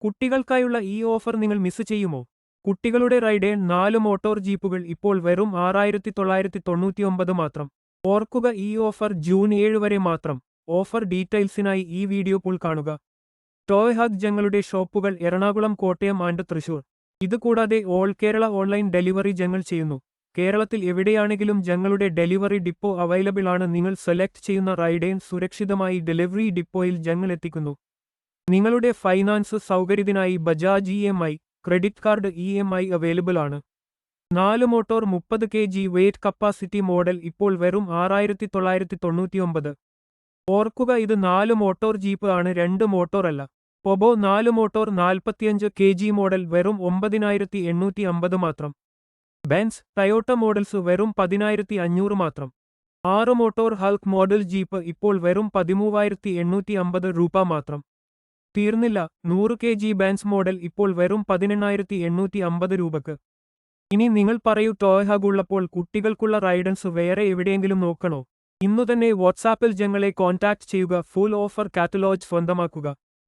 കുട്ടികൾക്കായുള്ള ഈ ഓഫർ നിങ്ങൾ മിസ് ചെയ്യുമോ? കുട്ടികളുടെ റൈഡേൺ 4 മോട്ടോർ ജീപ്പുകൾ ഇപ്പോൾ വെറും 6,999 മാത്രം. ഓർക്കുക, ഈ ഓഫർ ജൂൺ 7 വരെ മാത്രം. ഓഫർ ഡീറ്റെയിൽസിനായി ഈ വീഡിയോ പുൾ കാണുക. ടോയ് ഹഗ് ഞങ്ങളുടെ ഷോപ്പുകൾ എറണാകുളം, കോട്ടയം ആൻഡ് തൃശൂർ. ഇതുകൂടാതെ ഓൾ കേരള ഓൺലൈൻ ഡെലിവറി ഞങ്ങൾ ചെയ്യുന്നു. കേരളത്തിൽ എവിടെയാണെങ്കിലും ഞങ്ങളുടെ ഡെലിവറി ഡിപ്പോ അവൈലബിൾ ആണ്. നിങ്ങൾ സെലക്ട് ചെയ്യുന്ന റൈഡേൺ സുരക്ഷിതമായി ഡെലിവറി ഡിപ്പോയിൽ ഞങ്ങൾ എത്തിക്കുന്നു. നിങ്ങളുടെ ഫൈനാൻസ് സൗകര്യത്തിനായി Bajaj EMI, credit card EMI available ആണ്. 4 motor 30 kg weight capacity model ഇപ്പോൾ വെറും 6,999. ഓർക്കുക, ഇത് 4 മോട്ടോർ ജീപ്പ് ആണ്, 2 മോട്ടോർ അല്ല. പൊബോ 4 മോട്ടോർ 45 kg മോഡൽ വെറും 9,850 മാത്രം. ബെൻസ്, ടയോട്ട മോഡൽസ് വെറും 10,500 മാത്രം. 6 മോട്ടോർ ഹൾക്ക് മോഡൽ ജീപ്പ് ഇപ്പോൾ വെറും 13,850 രൂപ മാത്രം. തീർന്നില്ല, 100 kg ബെൻസ് മോഡൽ ഇപ്പോൾ വെറും 18,850 രൂപക്ക്. ഇനി നിങ്ങൾ പറയൂ, ടോയ് ഹഗ് ഉള്ളപ്പോൾ കുട്ടികൾക്കുള്ള റൈഡൻസ് വേറെ എവിടെയെങ്കിലും നോക്കണോ? ഇന്നുതന്നെ വാട്സാപ്പിൽ ഞങ്ങളെ കോൺടാക്ട് ചെയ്യുക. Full offer catalogue സ്വന്തമാക്കുക.